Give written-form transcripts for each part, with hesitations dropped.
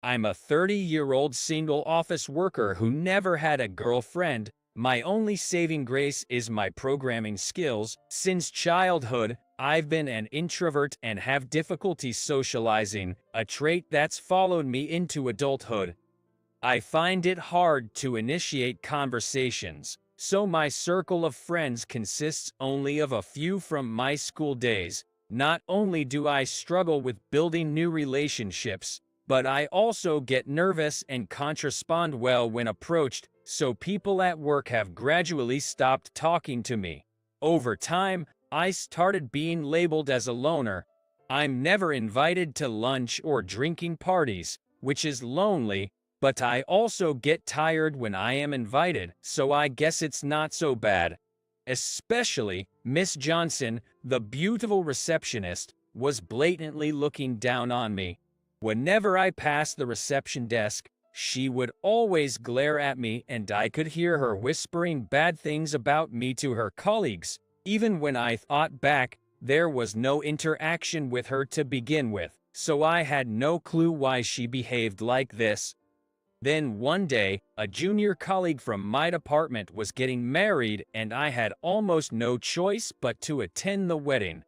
I'm a 30-year-old single office worker who never had a girlfriend. My only saving grace is my programming skills. Since childhood, I've been an introvert and have difficulty socializing, a trait that's followed me into adulthood. I find it hard to initiate conversations, so my circle of friends consists only of a few from my school days. Not only do I struggle with building new relationships, but I also get nervous and can't respond well when approached, so people at work have gradually stopped talking to me. Over time, I started being labeled as a loner. I'm never invited to lunch or drinking parties, which is lonely, but I also get tired when I am invited, so I guess it's not so bad. Especially, Miss Johnson, the beautiful receptionist, was blatantly looking down on me. Whenever I passed the reception desk, she would always glare at me and I could hear her whispering bad things about me to her colleagues. Even when I thought back, there was no interaction with her to begin with, so I had no clue why she behaved like this. Then one day, a junior colleague from my department was getting married and I had almost no choice but to attend the wedding.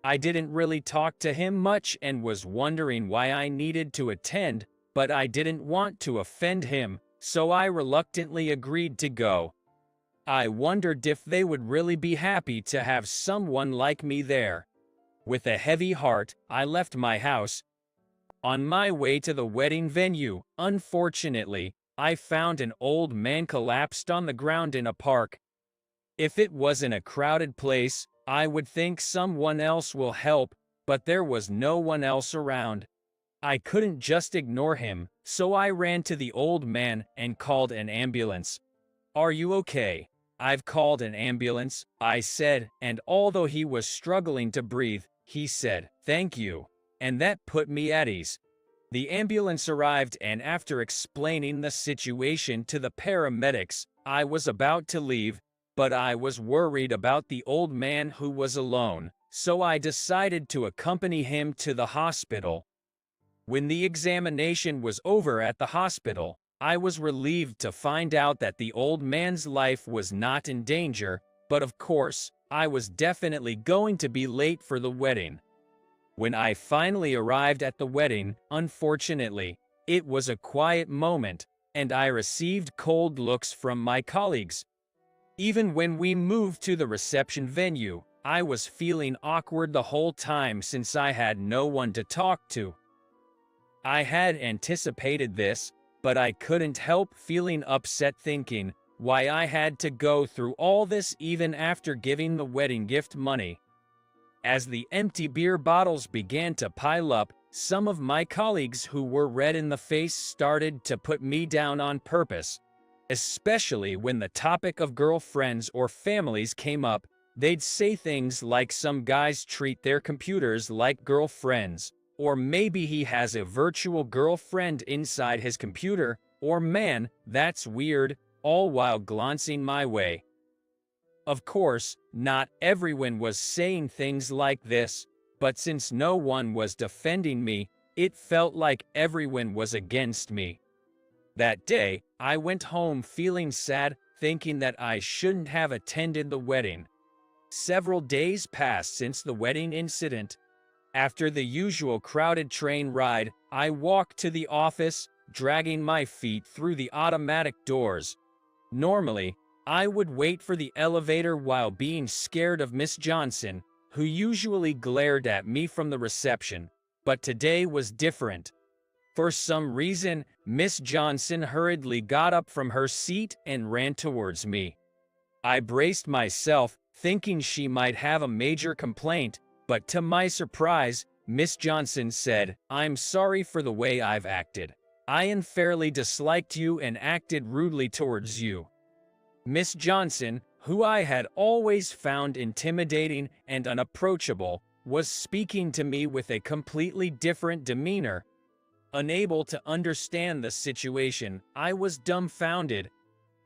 I didn't really talk to him much and was wondering why I needed to attend, but I didn't want to offend him, so I reluctantly agreed to go. I wondered if they would really be happy to have someone like me there. With a heavy heart, I left my house. On my way to the wedding venue, unfortunately, I found an old man collapsed on the ground in a park. If it wasn't a crowded place, I would think someone else will help, but there was no one else around. I couldn't just ignore him, so I ran to the old man and called an ambulance. "Are you okay?" "I've called an ambulance," I said, and although he was struggling to breathe, he said, "Thank you." And that put me at ease. The ambulance arrived and after explaining the situation to the paramedics, I was about to leave, but I was worried about the old man who was alone, so I decided to accompany him to the hospital. When the examination was over at the hospital, I was relieved to find out that the old man's life was not in danger, but of course, I was definitely going to be late for the wedding. When I finally arrived at the wedding, unfortunately, it was a quiet moment, and I received cold looks from my colleagues. Even when we moved to the reception venue, I was feeling awkward the whole time since I had no one to talk to. I had anticipated this, but I couldn't help feeling upset thinking why I had to go through all this even after giving the wedding gift money. As the empty beer bottles began to pile up, some of my colleagues who were red in the face started to put me down on purpose. Especially when the topic of girlfriends or families came up, they'd say things like some guys treat their computers like girlfriends, or maybe he has a virtual girlfriend inside his computer, or man, that's weird, all while glancing my way. Of course, not everyone was saying things like this, but since no one was defending me, it felt like everyone was against me. That day, I went home feeling sad, thinking that I shouldn't have attended the wedding. Several days passed since the wedding incident. After the usual crowded train ride, I walked to the office, dragging my feet through the automatic doors. Normally, I would wait for the elevator while being scared of Miss Johnson, who usually glared at me from the reception, but today was different. For some reason, Miss Johnson hurriedly got up from her seat and ran towards me. I braced myself, thinking she might have a major complaint, but to my surprise, Miss Johnson said, "I'm sorry for the way I've acted. I unfairly disliked you and acted rudely towards you." Miss Johnson, who I had always found intimidating and unapproachable, was speaking to me with a completely different demeanor. Unable to understand the situation, I was dumbfounded.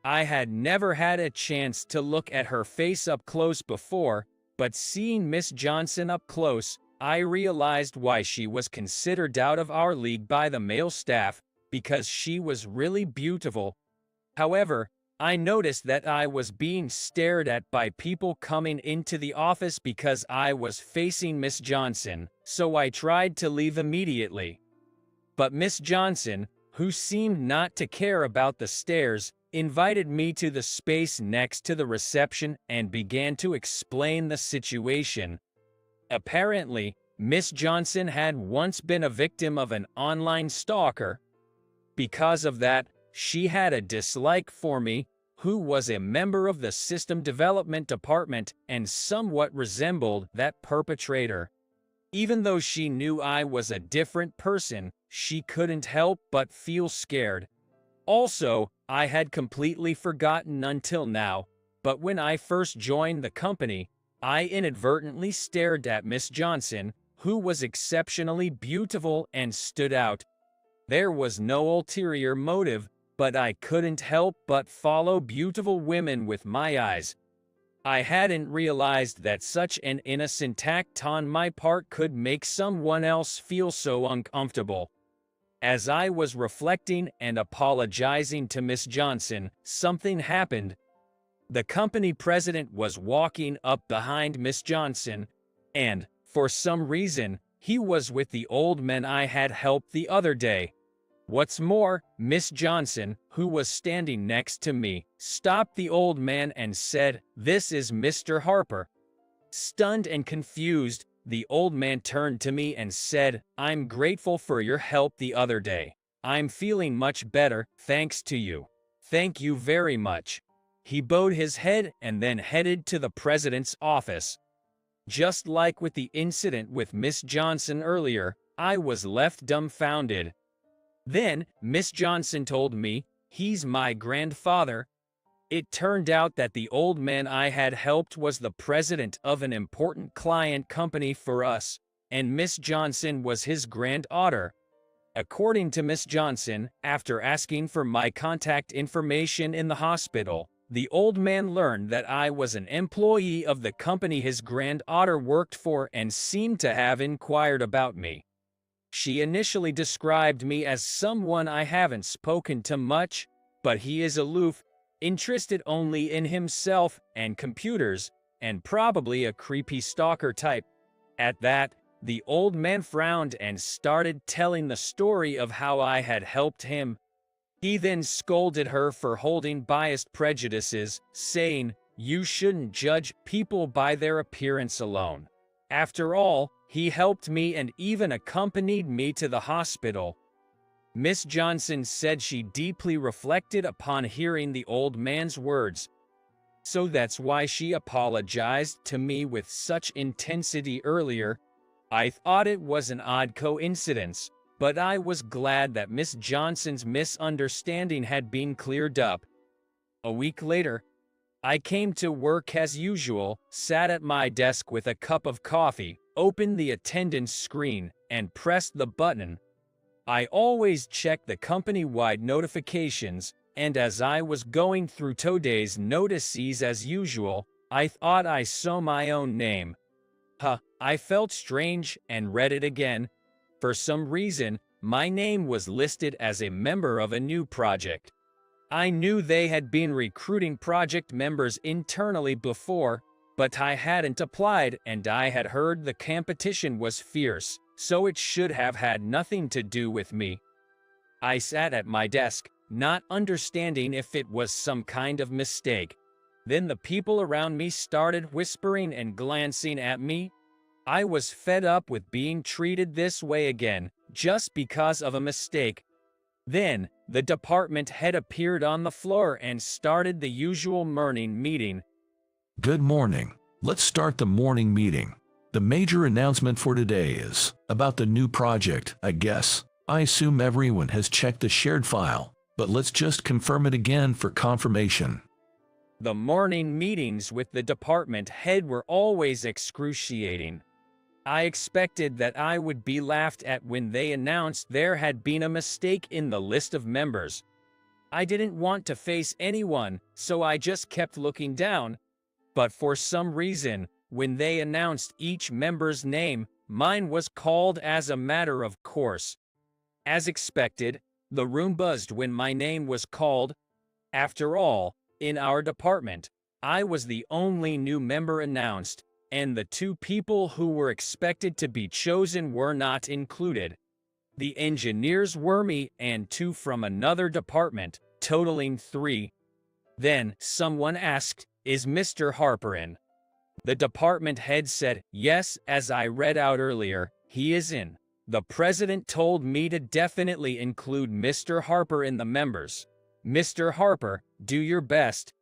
I had never had a chance to look at her face up close before, but seeing Miss Johnson up close, I realized why she was considered out of our league by the male staff, because she was really beautiful. However, I noticed that I was being stared at by people coming into the office because I was facing Miss Johnson, so I tried to leave immediately. But Miss Johnson, who seemed not to care about the stares, invited me to the space next to the reception and began to explain the situation. Apparently, Miss Johnson had once been a victim of an online stalker. Because of that, she had a dislike for me, who was a member of the system development department and somewhat resembled that perpetrator. Even though she knew I was a different person, she couldn't help but feel scared. Also, I had completely forgotten until now, but when I first joined the company, I inadvertently stared at Miss Johnson, who was exceptionally beautiful and stood out. There was no ulterior motive, but I couldn't help but follow beautiful women with my eyes. I hadn't realized that such an innocent act on my part could make someone else feel so uncomfortable. As I was reflecting and apologizing to Miss Johnson, something happened. The company president was walking up behind Miss Johnson, and, for some reason, he was with the old man I had helped the other day. What's more, Miss Johnson, who was standing next to me, stopped the old man and said, "This is Mr. Harper." Stunned and confused, the old man turned to me and said, "I'm grateful for your help the other day. I'm feeling much better, thanks to you. Thank you very much." He bowed his head and then headed to the president's office. Just like with the incident with Miss Johnson earlier, I was left dumbfounded. Then, Miss Johnson told me, "He's my grandfather." It turned out that the old man I had helped was the president of an important client company for us, and Miss Johnson was his granddaughter. According to Miss Johnson, after asking for my contact information in the hospital, the old man learned that I was an employee of the company his granddaughter worked for and seemed to have inquired about me. She initially described me as someone I haven't spoken to much, but he is aloof, interested only in himself and computers, and probably a creepy stalker type. At that, the old man frowned and started telling the story of how I had helped him. He then scolded her for holding biased prejudices, saying, "You shouldn't judge people by their appearance alone. After all, he helped me and even accompanied me to the hospital." Miss Johnson said she deeply reflected upon hearing the old man's words. So that's why she apologized to me with such intensity earlier. I thought it was an odd coincidence, but I was glad that Miss Johnson's misunderstanding had been cleared up. A week later, I came to work as usual, sat at my desk with a cup of coffee, opened the attendance screen, and pressed the button. I always check the company-wide notifications, and as I was going through today's notices as usual, I thought I saw my own name. I felt strange and read it again. For some reason, my name was listed as a member of a new project. I knew they had been recruiting project members internally before, but I hadn't applied and I had heard the competition was fierce, so it should have had nothing to do with me. I sat at my desk, not understanding if it was some kind of mistake. Then the people around me started whispering and glancing at me. I was fed up with being treated this way again, just because of a mistake. Then, the department head appeared on the floor and started the usual morning meeting. Good morning. Let's start the morning meeting. The major announcement for today is about the new project, I guess. I assume everyone has checked the shared file, but let's just confirm it again for confirmation. The morning meetings with the department head were always excruciating. I expected that I would be laughed at when they announced there had been a mistake in the list of members. I didn't want to face anyone, so I just kept looking down. But for some reason, when they announced each member's name, mine was called as a matter of course. As expected, the room buzzed when my name was called. After all, in our department, I was the only new member announced, and the two people who were expected to be chosen were not included. The engineers were me and two from another department, totaling three. Then, someone asked, "Is Mr. Harper in?" The department head said, "Yes," as I read out earlier, "he is in." The president told me to definitely include Mr. Harper in the members. Mr. Harper, do your best.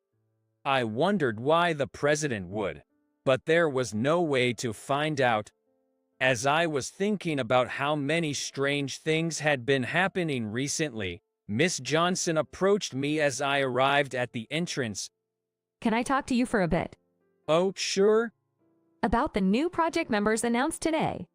I wondered why the president would, but there was no way to find out. As I was thinking about how many strange things had been happening recently, Miss Johnson approached me as I arrived at the entrance. Can I talk to you for a bit? Oh, sure. About the new project members announced today.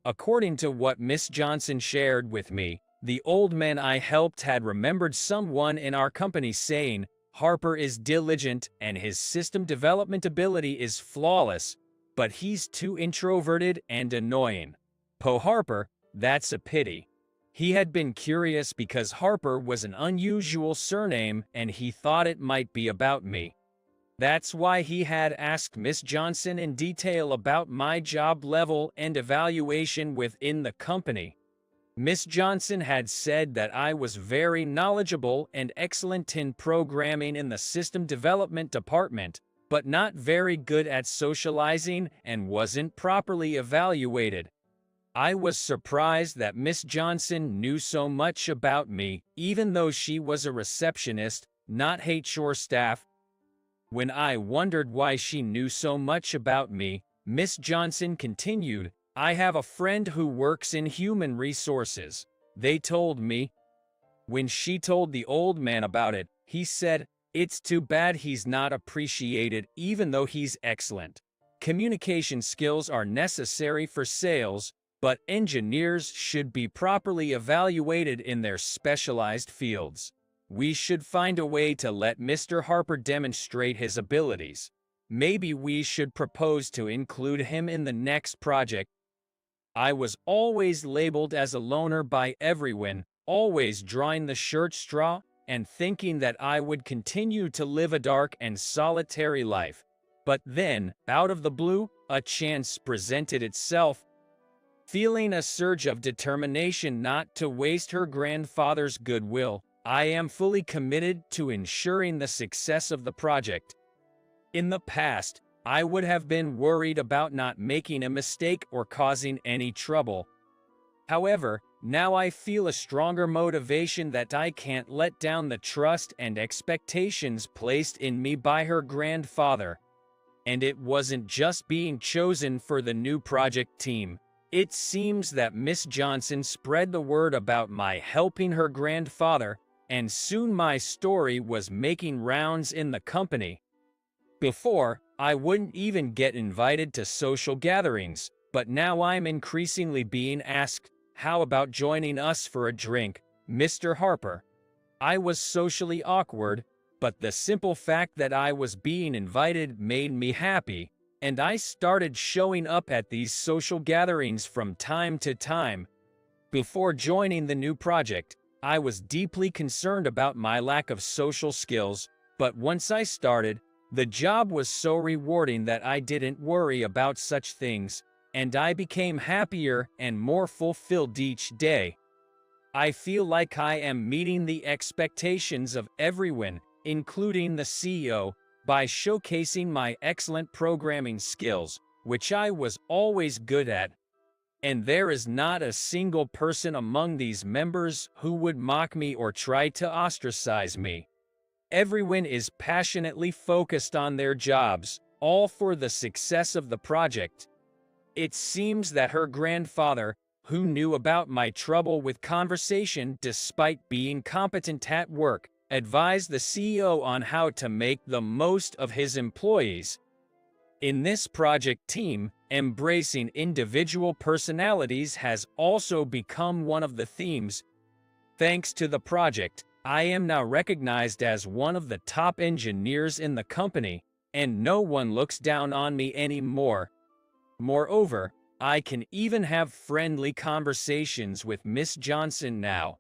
According to what Miss Johnson shared with me, the old man I helped had remembered someone in our company saying, "Harper is diligent and his system development ability is flawless, but he's too introverted and annoying." Po Harper, that's a pity. He had been curious because Harper was an unusual surname and he thought it might be about me. That's why he had asked Miss Johnson in detail about my job level and evaluation within the company. Miss Johnson had said that I was very knowledgeable and excellent in programming in the system development department, but not very good at socializing and wasn't properly evaluated. I was surprised that Miss Johnson knew so much about me, even though she was a receptionist, not HR staff. When I wondered why she knew so much about me, Miss Johnson continued, "I have a friend who works in human resources. They told me." When she told the old man about it, he said, "It's too bad he's not appreciated even though he's excellent. Communication skills are necessary for sales, but engineers should be properly evaluated in their specialized fields. We should find a way to let Mr. Harper demonstrate his abilities. Maybe we should propose to include him in the next project." I was always labeled as a loner by everyone, always drawing the short straw and thinking that I would continue to live a dark and solitary life. But then, out of the blue, a chance presented itself. Feeling a surge of determination not to waste her grandfather's goodwill, I am fully committed to ensuring the success of the project. In the past, I would have been worried about not making a mistake or causing any trouble. However, now I feel a stronger motivation that I can't let down the trust and expectations placed in me by her grandfather. And it wasn't just being chosen for the new project team. It seems that Miss Johnson spread the word about my helping her grandfather, and soon my story was making rounds in the company. Before, I wouldn't even get invited to social gatherings, but now I'm increasingly being asked, "How about joining us for a drink, Mr. Harper?" I was socially awkward, but the simple fact that I was being invited made me happy, and I started showing up at these social gatherings from time to time. Before joining the new project, I was deeply concerned about my lack of social skills, but once I started, the job was so rewarding that I didn't worry about such things, and I became happier and more fulfilled each day. I feel like I am meeting the expectations of everyone, including the CEO, by showcasing my excellent programming skills, which I was always good at. And there is not a single person among these members who would mock me or try to ostracize me. Everyone is passionately focused on their jobs, all for the success of the project. It seems that her grandfather, who knew about my trouble with conversation despite being competent at work, advised the CEO on how to make the most of his employees. In this project team, embracing individual personalities has also become one of the themes. Thanks to the project, I am now recognized as one of the top engineers in the company, and no one looks down on me anymore. Moreover, I can even have friendly conversations with Miss Johnson now.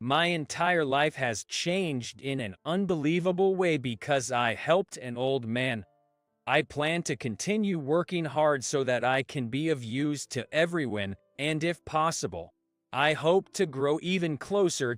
My entire life has changed in an unbelievable way because I helped an old man. I plan to continue working hard so that I can be of use to everyone, and if possible, I hope to grow even closer